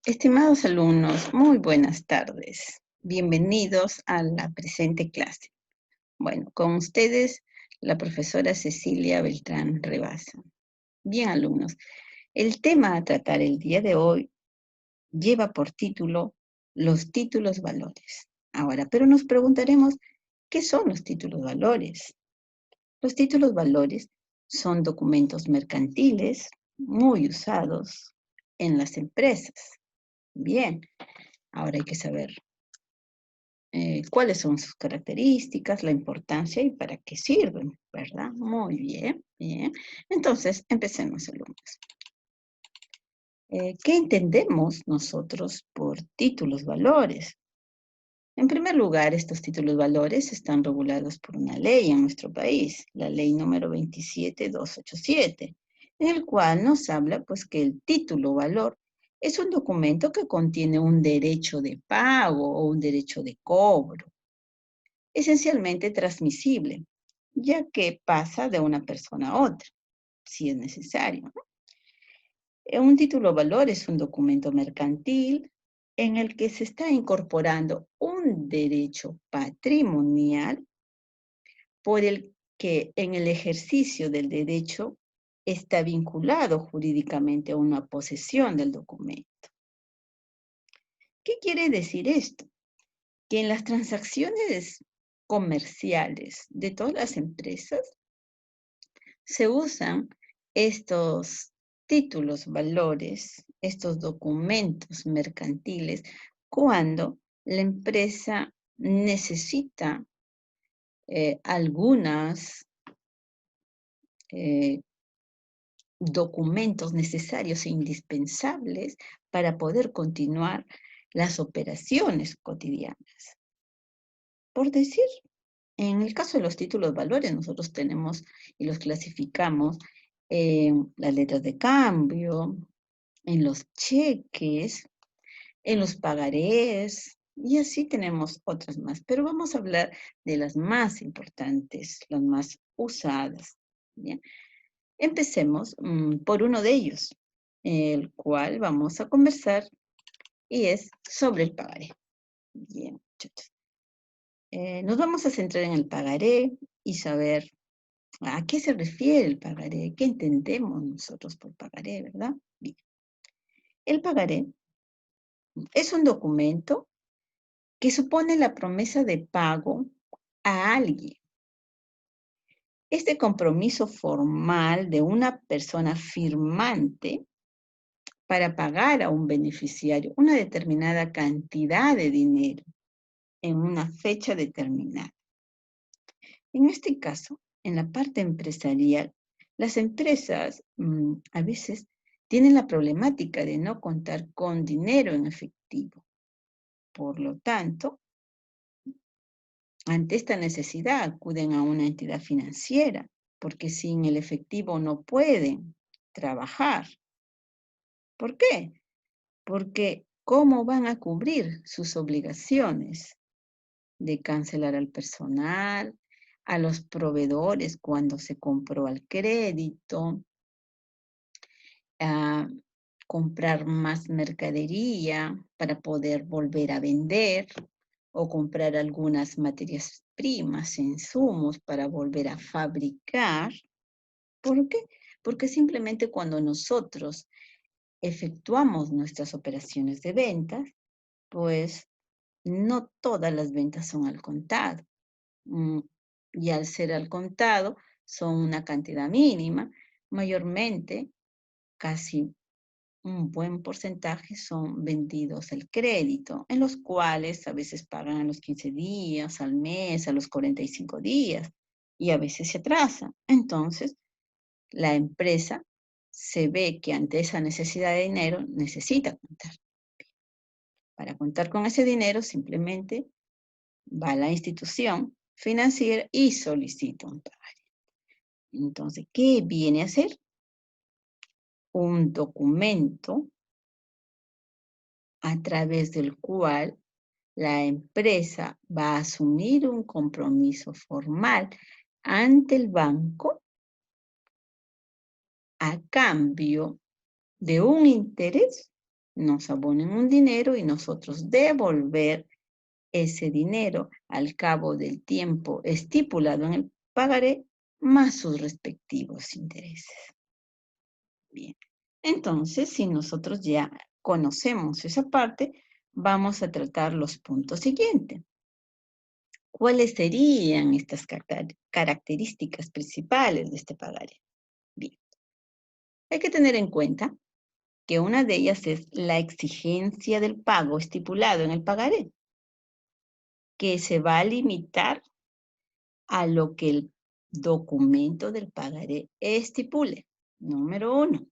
Estimados alumnos, muy buenas tardes. Bienvenidos a la presente clase. Bueno, con ustedes la profesora Cecilia Beltrán Rebasa. Bien, alumnos, el tema a tratar el día de hoy lleva por título los títulos valores. Ahora, pero nos preguntaremos, ¿qué son los títulos valores? Los títulos valores son documentos mercantiles muy usados en las empresas. Bien, ahora hay que saber cuáles son sus características, la importancia y para qué sirven, ¿verdad? Muy bien, bien. Entonces, empecemos, alumnos. ¿Qué entendemos nosotros por títulos valores? En primer lugar, estos títulos valores están regulados por una ley en nuestro país, la ley número 27287, en el cual nos habla pues que el título valor es un documento que contiene un derecho de pago o un derecho de cobro, esencialmente transmisible, ya que pasa de una persona a otra, si es necesario, ¿no? Un título valor es un documento mercantil en el que se está incorporando un derecho patrimonial por el que en el ejercicio del derecho está vinculado jurídicamente a una posesión del documento. ¿Qué quiere decir esto? Que en las transacciones comerciales de todas las empresas se usan estos títulos valores, estos documentos mercantiles, cuando la empresa necesita algunos documentos necesarios e indispensables para poder continuar las operaciones cotidianas. Por decir, en el caso de los títulos valores, nosotros tenemos y los clasificamos en las letras de cambio, en los cheques, en los pagarés, y así tenemos otras más. Pero vamos a hablar de las más importantes, las más usadas. ¿Bien? Empecemos por uno de ellos, el cual vamos a conversar, y es sobre el pagaré. Bien, muchachos. Nos vamos a centrar en el pagaré y saber a qué se refiere el pagaré, qué entendemos nosotros por pagaré, ¿verdad? Bien. El pagaré es un documento que supone la promesa de pago a alguien. Este compromiso formal de una persona firmante para pagar a un beneficiario una determinada cantidad de dinero en una fecha determinada. En este caso, en la parte empresarial, las empresas a veces tienen la problemática de no contar con dinero en efectivo. Por lo tanto, ante esta necesidad acuden a una entidad financiera, porque sin el efectivo no pueden trabajar. ¿Por qué? Porque ¿cómo van a cubrir sus obligaciones de cancelar al personal, a los proveedores cuando se compró al crédito, a comprar más mercadería para poder volver a vender o comprar algunas materias primas, insumos para volver a fabricar? ¿Por qué? Porque simplemente cuando nosotros efectuamos nuestras operaciones de ventas, pues no todas las ventas son al contado. Mm, Y al ser al contado, son una cantidad mínima. Mayormente, casi un buen porcentaje son vendidos al crédito, en los cuales a veces pagan a los 15 días, al mes, a los 45 días, y a veces se atrasan. Entonces, la empresa se ve que ante esa necesidad de dinero necesita contar. Para contar con ese dinero, simplemente va a la institución financiera y solicita un pagaré. Entonces, ¿qué viene a ser? Un documento a través del cual la empresa va a asumir un compromiso formal ante el banco a cambio de un interés nos abonen un dinero y nosotros devolver ese dinero al cabo del tiempo estipulado en el pagaré más sus respectivos intereses. Bien, entonces si nosotros ya conocemos esa parte, vamos a tratar los puntos siguientes. ¿Cuáles serían estas características principales de este pagaré? Bien, hay que tener en cuenta que una de ellas es la exigencia del pago estipulado en el pagaré, que se va a limitar a lo que el documento del pagaré estipule. Número 1.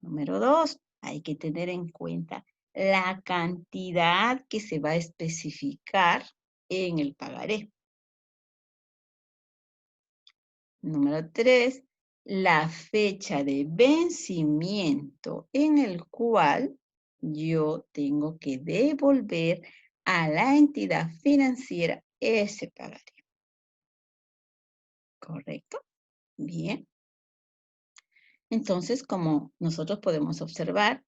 Número 2, hay que tener en cuenta la cantidad que se va a especificar en el pagaré. Número 3, la fecha de vencimiento en el cual yo tengo que devolver a la entidad financiera ese pagaré. ¿Correcto? Bien. Entonces, como nosotros podemos observar,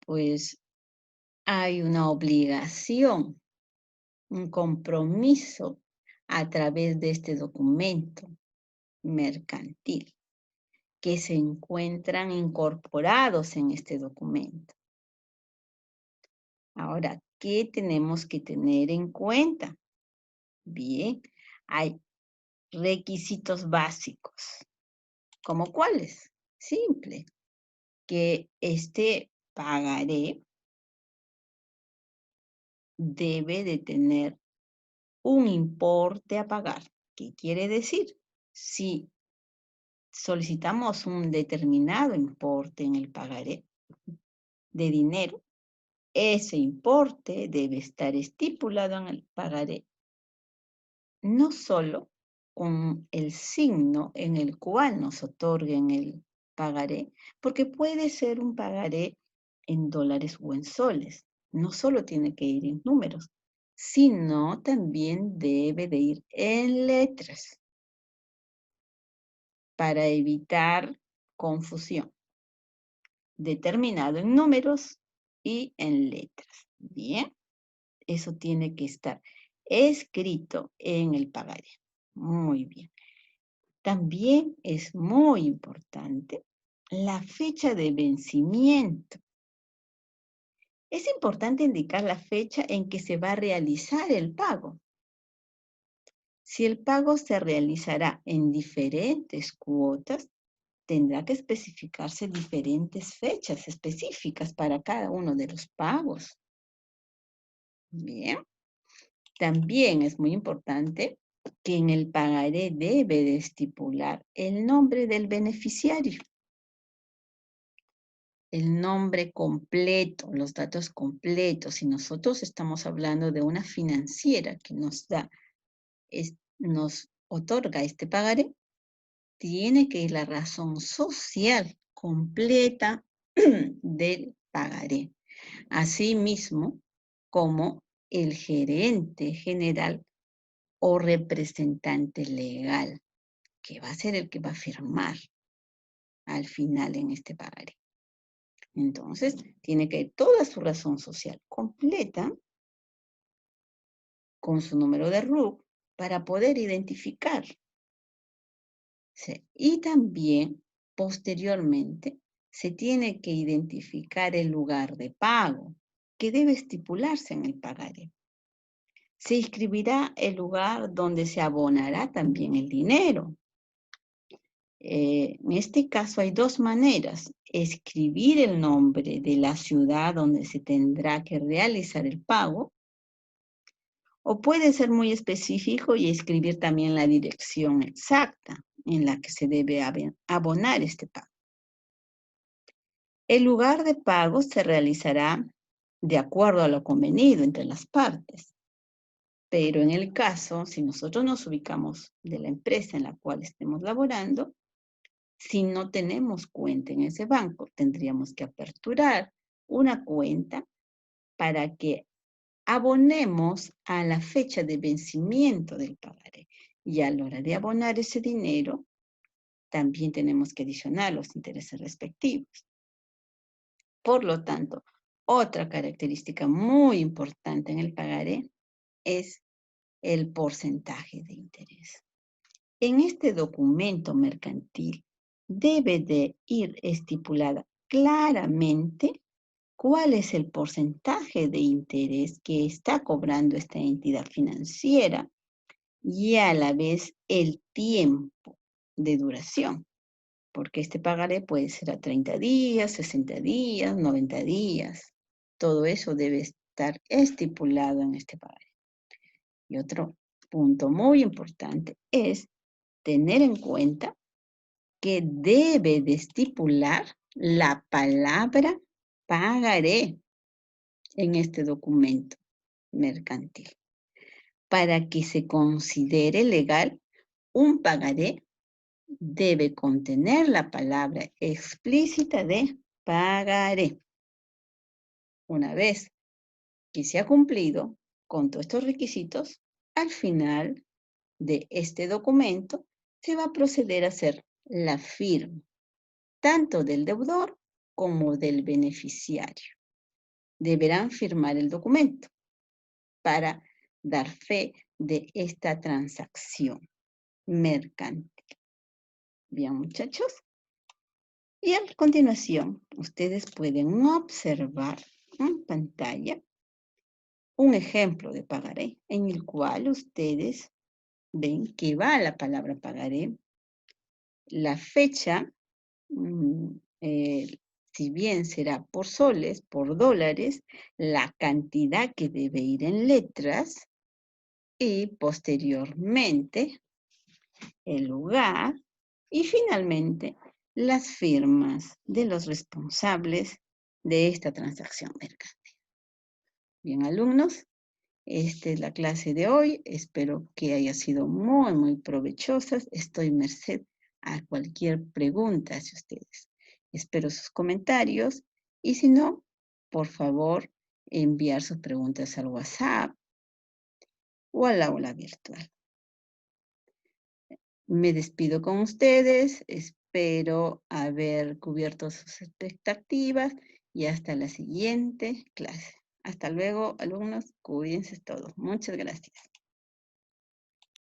pues hay una obligación, un compromiso a través de este documento mercantil que se encuentran incorporados en este documento. Ahora, ¿qué tenemos que tener en cuenta? Bien, hay requisitos básicos. ¿Cómo cuáles? Simple, que este pagaré debe de tener un importe a pagar. ¿Qué quiere decir? Si solicitamos un determinado importe en el pagaré de dinero, ese importe debe estar estipulado en el pagaré, no solo con el signo en el cual nos otorguen el pagaré, porque puede ser un pagaré en dólares o en soles. No solo tiene que ir en números, sino también debe de ir en letras para evitar confusión. Determinado en números y en letras. Bien, eso tiene que estar escrito en el pagaré. Muy bien. También es muy importante la fecha de vencimiento. Es importante indicar la fecha en que se va a realizar el pago. Si el pago se realizará en diferentes cuotas, tendrá que especificarse diferentes fechas específicas para cada uno de los pagos. Bien. También es muy importante que en el pagaré debe de estipular el nombre del beneficiario, el nombre completo, los datos completos. Si nosotros estamos hablando de una financiera que nos otorga este pagaré, tiene que ir la razón social completa del pagaré. Asimismo, como el gerente general o representante legal, que va a ser el que va a firmar al final en este pagaré. Entonces, tiene que ir toda su razón social completa con su número de RUC para poder identificar. ¿Sí? Y también, posteriormente, se tiene que identificar el lugar de pago que debe estipularse en el pagaré. Se inscribirá el lugar donde se abonará también el dinero. En este caso hay dos maneras: escribir el nombre de la ciudad donde se tendrá que realizar el pago, o puede ser muy específico y escribir también la dirección exacta en la que se debe abonar este pago. El lugar de pago se realizará de acuerdo a lo convenido entre las partes, pero en el caso, si nosotros nos ubicamos de la empresa en la cual estemos laborando, si no tenemos cuenta en ese banco, tendríamos que aperturar una cuenta para que abonemos a la fecha de vencimiento del pagaré. Y a la hora de abonar ese dinero, también tenemos que adicionar los intereses respectivos. Por lo tanto, Otra característica muy importante en el pagaré es el porcentaje de interés. En este documento mercantil debe de ir estipulada claramente cuál es el porcentaje de interés que está cobrando esta entidad financiera y a la vez el tiempo de duración, porque este pagaré puede ser a 30 días, 60 días, 90 días. Todo eso debe estar estipulado en este pagaré. Y otro punto muy importante es tener en cuenta que debe de estipular la palabra pagaré en este documento mercantil. Para que se considere legal, un pagaré debe contener la palabra explícita de pagaré. Una vez que se ha cumplido con todos estos requisitos, al final de este documento se va a proceder a hacer la firma, tanto del deudor como del beneficiario. Deberán firmar el documento para dar fe de esta transacción mercantil. Bien, muchachos. Y a continuación, ustedes pueden observar en pantalla un ejemplo de pagaré en el cual ustedes ven que va la palabra pagaré, la fecha, si bien será por soles, por dólares, la cantidad que debe ir en letras y posteriormente el lugar y finalmente las firmas de los responsables de esta transacción mercantil. Bien, alumnos, esta es la clase de hoy. Espero que haya sido muy provechosa. Estoy merced a cualquier pregunta hacia ustedes. Espero sus comentarios y si no, por favor, enviar sus preguntas al WhatsApp o al aula virtual. Me despido con ustedes, espero haber cubierto sus expectativas y hasta la siguiente clase. Hasta luego, alumnos, cuídense todos. Muchas gracias.